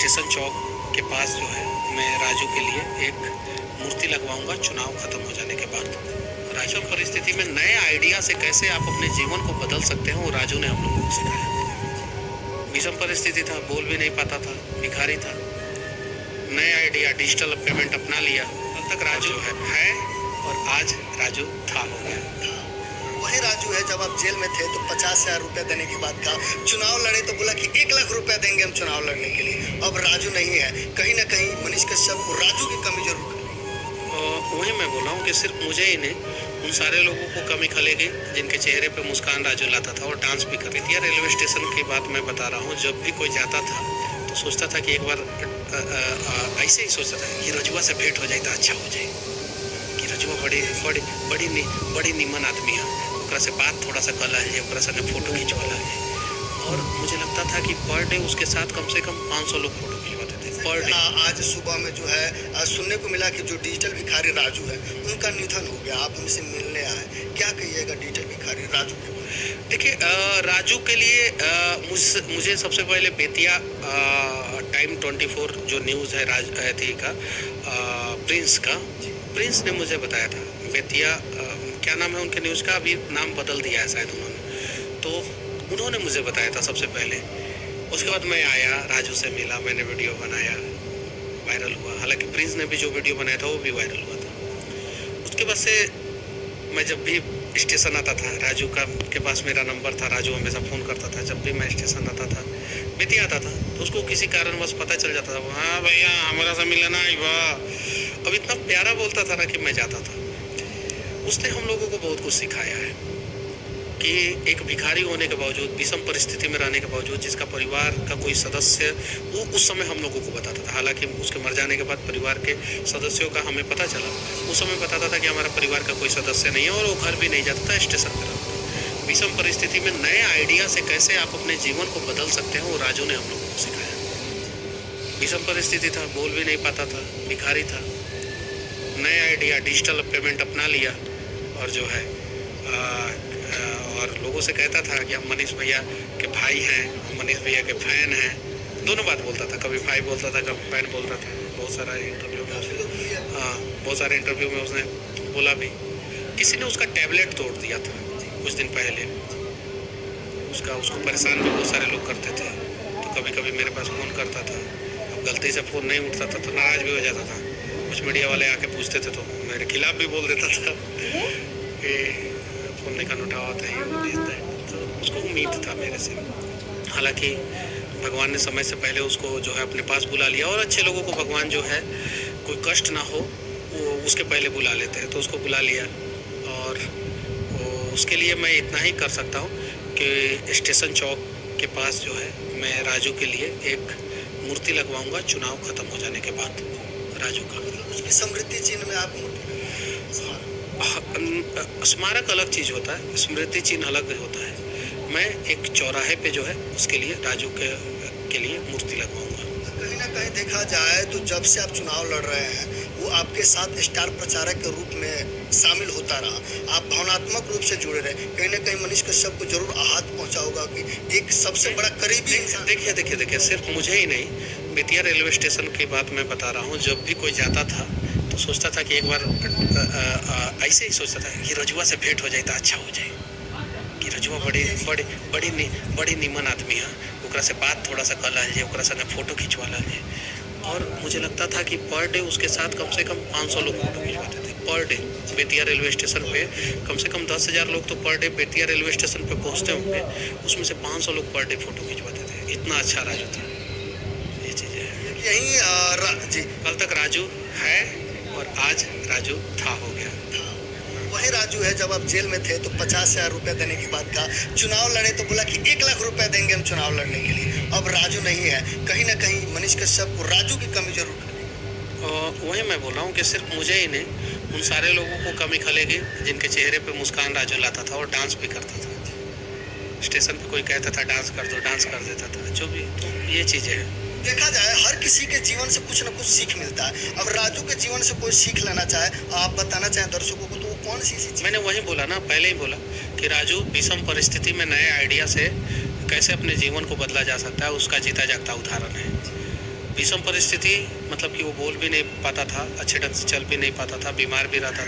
Station चौक के पास जो है मैं राजू के लिए एक मूर्ति लगवाऊंगा चुनाव खत्म हो जाने के बाद। राजू परिस्थिति में नए आइडिया से कैसे आप अपने जीवन को बदल सकते हैं वो राजू ने हम लोगों को सिखाया। विषम परिस्थिति था, बोल भी नहीं पाता था, भिखारी था। नए आइडिया डिजिटल पेमेंट अपना लिया। कल तक राजू है और आज राजू था हो गया। वही राजू है जब आप जेल में थे तो 50,000 रुपया देने की बात कहा, चुनाव लड़े तो बोला कि 1 लाख रुपया देंगे हम चुनाव लड़ने के लिए। अब राजू नहीं है, कहीं ना कहीं मनीष कश्यप को राजू की कमी जरूर वही मैं बोला हूँ कि सिर्फ मुझे ही नहीं, उन सारे लोगों को कमी खलेगी जिनके चेहरे पे मुस्कान राजू लाता था और डांस भी कर रही थी। रेलवे स्टेशन की बात मैं बता रहा हूँ, जब भी कोई जाता था तो सोचता था कि एक बार ऐसे ही सोचता था कि रजुआ से भेंट हो जाए तो अच्छा हो जाए, कि रजुआ बड़ी निमन आदमी है, ओकरा से बात थोड़ा सा कल है, ओकरा से फोटो खिंचवाला है। और मुझे लगता था कि पर डे उसके साथ कम से कम 500 लोग फोटो खिंचवाते थे पर डे। आज सुबह में जो है सुनने को मिला कि जो डिजिटल भिखारी राजू है उनका निधन हो गया, आप उनसे मिलने आए, क्या कहिएगा डिजिटल भिखारी राजू के बारे में? देखिए, राजू के लिए मुझे सबसे पहले बेतिया टाइम 24 जो न्यूज़ है थी का प्रिंस ने मुझे बताया था। बेतिया क्या नाम है उनके न्यूज़ का, अभी नाम बदल दिया है शायद उन्होंने, तो उन्होंने मुझे बताया था सबसे पहले। उसके बाद मैं आया, राजू से मिला, मैंने वीडियो बनाया, वायरल हुआ। हालांकि प्रिंस ने भी जो वीडियो बनाया था वो भी वायरल हुआ था। उसके बाद से मैं जब भी स्टेशन आता था, राजू के पास मेरा नंबर था, राजू हमेशा फ़ोन करता था। जब भी मैं स्टेशन आता था, बेतिया आता था, तो उसको किसी कारण बस पता चल जाता था, हाँ भैया हमारा सा मिलना ही वाह। अब इतना प्यारा बोलता था ना कि मैं जाता था। उसने हम लोगों को बहुत कुछ सिखाया है कि एक भिखारी होने के बावजूद, विषम परिस्थिति में रहने के बावजूद, जिसका परिवार का कोई सदस्य, वो उस समय हम लोगों को बताता था। हालांकि उसके मर जाने के बाद परिवार के सदस्यों का हमें पता चला, उस समय बताता था कि हमारा परिवार का कोई सदस्य नहीं है, और वो घर भी नहीं जाता था, स्टेशन पर रहता था। विषम परिस्थिति में नए आइडिया से कैसे आप अपने जीवन को बदल सकते हैं वो राजू ने हम लोगों को सिखाया। विषम परिस्थिति था, बोल भी नहीं पाता था, भिखारी था। नए आइडिया डिजिटल पेमेंट अपना लिया और जो है और लोगों से कहता था कि हम मनीष भैया के भाई हैं, हम मनीष भैया के फैन हैं। दोनों बात बोलता था, कभी भाई बोलता था, कभी फैन बोलता था। बहुत सारा इंटरव्यू में बहुत सारे इंटरव्यू में उसने बोला भी। किसी ने उसका टैबलेट तोड़ दिया था कुछ दिन पहले, उसको परेशान भी बहुत सारे लोग करते थे, तो कभी कभी मेरे पास फ़ोन करता था। अब गलती से फ़ोन नहीं उठता था तो नाराज़ भी हो जाता था। कुछ मीडिया वाले आके पूछते थे तो मेरे खिलाफ भी बोल देता था कि फ़ोन नहीं कर उठावा था, ये वो देता है। तो उसको उम्मीद था मेरे से। हालांकि भगवान ने समय से पहले उसको जो है अपने पास बुला लिया, और अच्छे लोगों को भगवान जो है कोई कष्ट ना हो वो उसके पहले बुला लेते हैं, तो उसको बुला लिया। और उसके लिए मैं इतना ही कर सकता हूँ कि स्टेशन चौक के पास जो है मैं राजू के लिए एक मूर्ति लगवाऊंगा चुनाव खत्म हो जाने के बाद। राजू का उसकी समृद्धि चिन्ह में आप स्मारक अलग चीज़ होता है, स्मृति चिन्ह अलग होता है। मैं एक चौराहे पे जो है उसके लिए राजू के लिए मूर्ति लगवाऊंगा। कहीं ना कहीं देखा जाए तो जब से आप चुनाव लड़ रहे हैं वो आपके साथ स्टार प्रचारक के रूप में शामिल होता रहा, आप भावनात्मक रूप से जुड़े रहे। कहीं ना कहीं मनीष कश्यप को जरूर आहत पहुंचा होगा कि एक सबसे बड़ा करीबी इंसान। देखिए सिर्फ मुझे ही नहीं, बेतिया रेलवे स्टेशन की बात मैं बता रहा हूँ। जब भी कोई जाता था तो सोचता था कि एक बार ऐसे ही सोचता था कि रजुआ से भेंट हो जाए तो अच्छा हो जाए, कि रजुआ बड़ी निमन आदमी है, ओकरा से बात थोड़ा सा कल है, ओकरा से फोटो खिंचवाला है। और मुझे लगता था कि पर डे उसके साथ कम से कम 500 लोग फोटो खिंचवाते थे per day. Bettiah railway station पे कम से कम 10,000 लोग तो per day Bettiah railway station पे पहुंचते होंगे, उसमें से 500 लोग पर डे फोटो खिंचवाते थे। इतना अच्छा राजू था। ये चीज़ें हैं। यही जी, कल तक राजू है और आज राजू था हो गया। वही राजू है जब आप जेल में थे तो 50,000 रुपया देने की बात कहा, चुनाव लड़े तो बोला कि 1 लाख रुपया देंगे हम चुनाव लड़ने के लिए। अब राजू नहीं है, कहीं ना कहीं मनीष कश्यप को राजू की कमी जरूर वही मैं बोल रहा हूँ कि सिर्फ मुझे ही नहीं, उन सारे लोगों को कमी खलेगी जिनके चेहरे पे मुस्कान राजू लाता था और डांस भी करता था। स्टेशन पे कोई कहता था डांस कर दो, डांस कर देता था, जो भी। तो ये चीज़ें हैं। देखा जाए हर किसी के जीवन से कुछ न कुछ सीख मिलता है। अब राजू के जीवन से कोई सीख लेना चाहे, आप बताना चाहें दर्शकों को, तो वो कौन सी चीज? मैंने वही बोला ना, पहले ही बोला कि राजू विषम परिस्थिति में नए आइडिया से कैसे अपने जीवन को बदला जा सकता है, उसका जीता जागता उदाहरण है। विषम परिस्थिति, मतलब कि वो बोल भी नहीं पाता था, अच्छे ढंग से चल भी नहीं पाता था, बीमार भी रहता था।